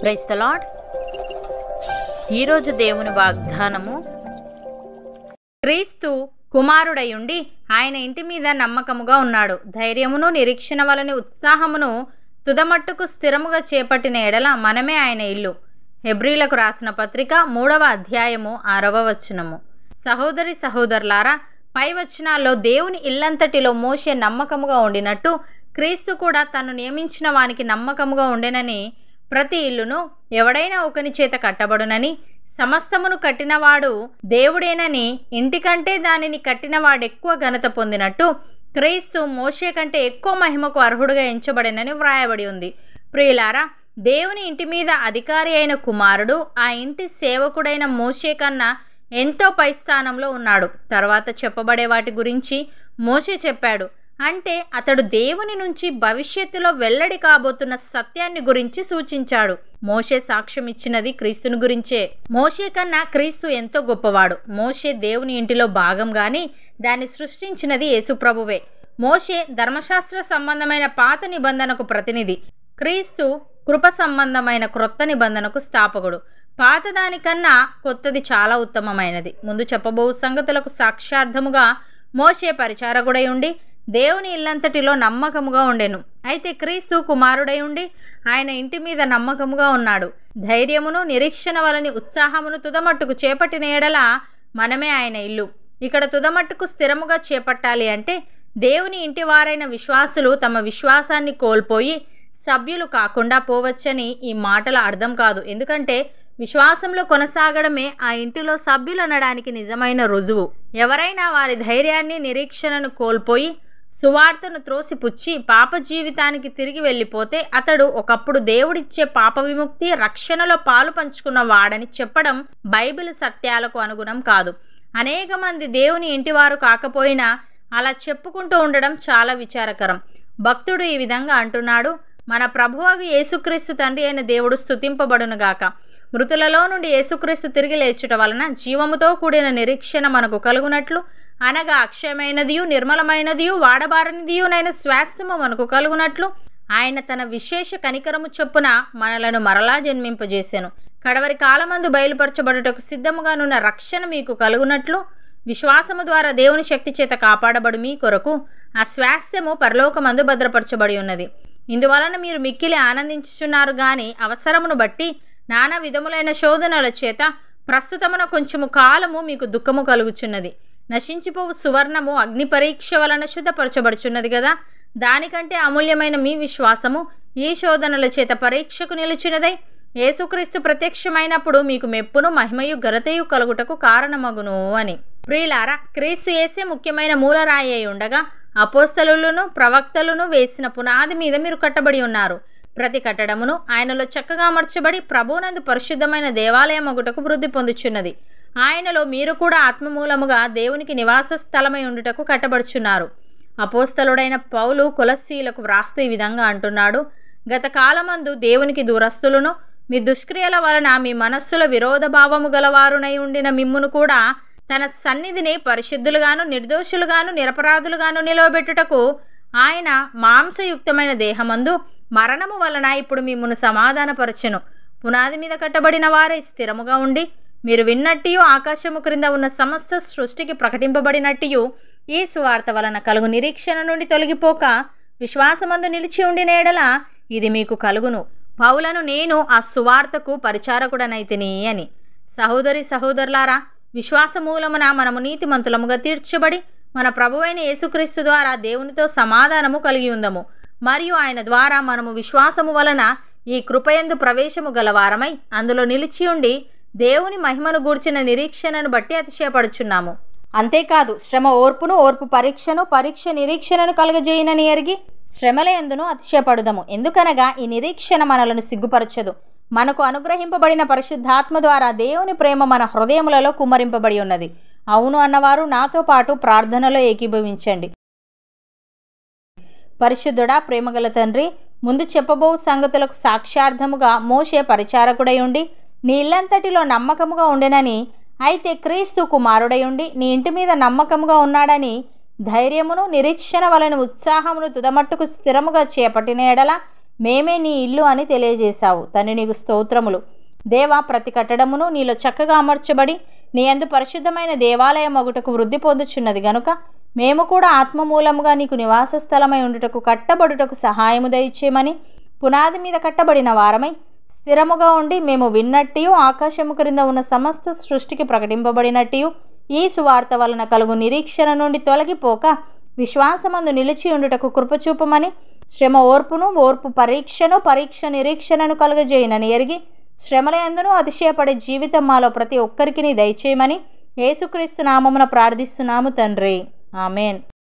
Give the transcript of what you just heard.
Praise the lord. ఈరోజు దేవుని వాగ్దానము, క్రీస్తు కుమారుడయుండి ఆయన ఇంటి మీద నమ్మకముగా ఉన్నాడు. ధైర్యమును నిరీక్షణ వలని ఉత్సాహమును తుదమట్టుకు స్థిరముగా చేపట్టిన ఎడల మనమే ఆయన ఇల్లు. హెబ్రీలకు రాసిన పత్రిక 3వ అధ్యాయము 6వ వచనము. సహోదరి సహోదరులారా, పై వచనాల్లో దేవుని ఇల్లంతటిలో మోషే నమ్మకముగా ఉండినట్టు క్రీస్తు కూడా తను నియమించిన వానికి నమ్మకముగా ఉండెనని, ప్రతి ఇల్లును ఎవడైనా ఒకని చేత కట్టబడునని, సమస్తమును కట్టినవాడు దేవుడేనని, ఇంటికంటే దానిని కట్టినవాడెక్కువ ఘనత పొందినట్టు క్రీస్తు మోషే కంటే ఎక్కువ మహిమకు అర్హుడుగా ఎంచబడినని వ్రాయబడి ఉంది. ప్రియులారా, దేవుని ఇంటి మీద అధికారి అయిన కుమారుడు ఆ ఇంటి సేవకుడైన మోషే కన్నా ఎంతో పై స్థానంలో ఉన్నాడు. తర్వాత చెప్పబడే వాటి గురించి మోషే చెప్పాడు. అంటే అతడు దేవుని నుంచి భవిష్యత్తులో వెల్లడి కాబోతున్న సత్యాన్ని గురించి సూచించాడు. మోషే సాక్ష్యం ఇచ్చినది క్రీస్తుని గురించే. మోషే కన్నా క్రీస్తు ఎంతో గొప్పవాడు. మోషే దేవుని ఇంటిలో భాగం గాని దాన్ని సృష్టించినది యేసుప్రభువే. మోషే ధర్మశాస్త్ర సంబంధమైన పాత నిబంధనకు ప్రతినిధి. క్రీస్తు కృప సంబంధమైన క్రొత్త నిబంధనకు స్థాపకుడు. పాతదానికన్నా కొత్తది చాలా ఉత్తమమైనది. ముందు చెప్పబో సంగతులకు సాక్ష్యార్థముగా మోషే పరిచారకుడై ఉండి దేవుని ఇల్లంతటిలో నమ్మకముగా ఉండెను. అయితే క్రీస్తు కుమారుడై ఉండి ఆయన ఇంటి మీద నమ్మకముగా ఉన్నాడు. ధైర్యమును నిరీక్షణ వలని ఉత్సాహమును తుదమట్టుకు చేపట్టిన ఎడల మనమే ఆయన ఇల్లు. ఇక్కడ తుదమట్టుకు స్థిరముగా చేపట్టాలి అంటే దేవుని ఇంటి వారైన విశ్వాసులు తమ విశ్వాసాన్ని కోల్పోయి సభ్యులు కాకుండా పోవచ్చని ఈ మాటల అర్థం కాదు. ఎందుకంటే విశ్వాసంలో కొనసాగడమే ఆ ఇంటిలో సభ్యులు అనడానికి నిజమైన రుజువు. ఎవరైనా వారి ధైర్యాన్ని నిరీక్షణను కోల్పోయి సువార్తను త్రోసిపుచ్చి పాప జీవితానికి తిరిగి వెళ్ళిపోతే అతడు ఒకప్పుడు దేవుడిచ్చే పాప విముక్తి రక్షణలో పాలు పంచుకున్న వాడని చెప్పడం బైబిల్ సత్యాలకు అనుగుణం కాదు. అనేక మంది దేవుని ఇంటివారు కాకపోయినా అలా చెప్పుకుంటూ ఉండడం చాలా విచారకరం. భక్తుడు ఈ విధంగా అంటున్నాడు: మన ప్రభువగు యేసుక్రీస్తు తండ్రి అయిన దేవుడు స్తుతింపబడునుగాక. మృతులలో నుండి యేసుక్రీస్తు తిరిగి లేచుట వలన జీవముతో కూడిన నిరీక్షణ మనకు కలుగునట్లు, అనగా అక్షయమైనదియు నిర్మలమైనదియు వాడబారనిదియునైన స్వాస్థ్యము మనకు కలుగునట్లు ఆయన తన విశేష కనికరము చొప్పున మనలను మరలా జన్మింపజేసెను. కడవరి కాలమందు బయలుపరచబడుటకు సిద్ధముగానున్న రక్షణ మీకు కలుగునట్లు విశ్వాసము ద్వారా దేవుని శక్తి చేత కాపాడబడు మీ కొరకు ఆ స్వాస్థ్యము పరలోకమందు భద్రపరచబడి ఉన్నది. ఇందువలన మీరు మిక్కిలి ఆనందించుచున్నారు గాని అవసరమును బట్టి నానా విధములైన శోధనల చేత ప్రస్తుతమున కొంచెము కాలము మీకు దుఃఖము కలుగుచున్నది. నశించిపోవు సువర్ణము అగ్ని పరీక్ష వలన శుద్ధపరచబడుచున్నది కదా. దానికంటే అమూల్యమైన మీ విశ్వాసము ఈ శోధనల చేత పరీక్షకు నిలిచినదై యేసుక్రీస్తు ప్రత్యక్షమైనప్పుడు మీకు మెప్పును మహిమయు ఘనతయు కలుగుటకు కారణమగును అని. ప్రియులారా, క్రీస్తు యేసే ముఖ్యమైన మూలరాయి అయి ఉండగా అపోస్తలులను ప్రవక్తలను వేసిన పునాది మీద మీరు కట్టబడి ఉన్నారు. ప్రతి కట్టడమును ఆయనలో చక్కగా అమర్చబడి ప్రభువునందు పరిశుద్ధమైన దేవాలయమగుటకు వృద్ధి పొందుచున్నది. ఆయనలో మీరు కూడా ఆత్మమూలముగా దేవునికి నివాస స్థలమై ఉండుటకు కట్టబడుచున్నారు. అపోస్తలుడైన పౌలు కొలస్సీలకు వ్రాస్తూ ఈ విధంగా అంటున్నాడు: గత కాలమందు దేవునికి దూరస్తులను, మీ దుష్క్రియల వలన మీ మనస్సుల విరోధ భావము గలవారునై ఉండిన మిమ్మును కూడా తన సన్నిధిని పరిశుద్ధులుగాను నిర్దోషులుగాను నిరపరాధులుగాను నిలవబెట్టుటకు ఆయన మాంసయుక్తమైన దేహమందు మరణము వలన ఇప్పుడు మిమ్మును సమాధానపరచెను. పునాది మీద కట్టబడిన వారే స్థిరముగా ఉండి మీరు విన్నట్టియు ఆకాశము క్రింద ఉన్న సమస్త సృష్టికి ప్రకటింపబడినట్టియు ఈ సువార్త వలన కలుగు నిరీక్షణ నుండి తొలగిపోక విశ్వాసమందు నిలిచి ఉండిన ఎడల ఇది మీకు కలుగును. పౌలను నేను ఆ సువార్తకు పరిచారకుడనైతిని అని. సహోదరి సహోదరులారా, విశ్వాస మూలమున మనము నీతిమంతులముగా తీర్చబడి మన ప్రభువైన యేసుక్రీస్తు ద్వారా దేవునితో సమాధానము కలిగి ఉందము. మరియు ఆయన ద్వారా మనము విశ్వాసము వలన ఈ కృపయందు ప్రవేశము గలవారమై అందులో నిలిచి ఉండి దేవుని మహిమను గూర్చిన నిరీక్షణను బట్టి అతిశయపడుచున్నాము. అంతేకాదు, శ్రమ ఓర్పును, ఓర్పు పరీక్షను, పరీక్ష నిరీక్షణను కలుగజేయునని ఎరిగి శ్రమల యందును అతిశయపడుదము. ఎందుకనగా ఈ నిరీక్షణ మనలను సిగ్గుపరచదు. మనకు అనుగ్రహింపబడిన పరిశుద్ధాత్మ ద్వారా దేవుని ప్రేమ మన హృదయములలో కుమ్మరింపబడి ఉన్నది. అవును అన్నవారు నాతో పాటు ప్రార్థనలో ఏకీభవించండి. పరిశుద్ధుడా, ప్రేమగల తండ్రి, ముందు చెప్పబో సంగతులకు సాక్ష్యార్థముగా మోషే పరిచారకుడై ఉండి నీ ఇల్లంతటిలో నమ్మకముగా ఉండెనని, అయితే క్రీస్తు కుమారుడై ఉండి నీ ఇంటి మీద నమ్మకముగా ఉన్నాడని, ధైర్యమును నిరీక్షణ వలన ఉత్సాహమును తుదమట్టుకు స్థిరముగా చేపట్టిన ఎడల మేమే నీ ఇల్లు అని తెలియజేశావు. తండ్రి నీకు స్తోత్రములు. దేవా, ప్రతి కట్టడమును నీలో చక్కగా అమర్చబడి నీ యందు పరిశుద్ధమైన దేవాలయం ఒకటకు వృద్ధి పొందుచున్నది గనుక మేము కూడా ఆత్మమూలముగా నీకు నివాస స్థలమై ఉండుటకు కట్టబడుటకు సహాయము దయచేయమని పునాది మీద కట్టబడిన వారమై స్థిరముగా ఉండి మేము విన్నట్టు ఆకాశము క్రింద ఉన్న సమస్త సృష్టికి ప్రకటింపబడినట్టు ఈ సువార్త వలన కలుగు నిరీక్షణ నుండి తొలగిపోక విశ్వాసమందు నిలిచి ఉండుటకు కృపచూపమని శ్రమ ఓర్పును, ఓర్పు పరీక్షను, పరీక్ష నిరీక్షణను కలుగజేయనని ఎరిగి శ్రమల యందును అతిశయపడే జీవితం మాలో ప్రతి ఒక్కరికి నీ దయచేయమని యేసుక్రీస్తు నామమున ప్రార్థిస్తున్నాము తండ్రి. ఆమెన్.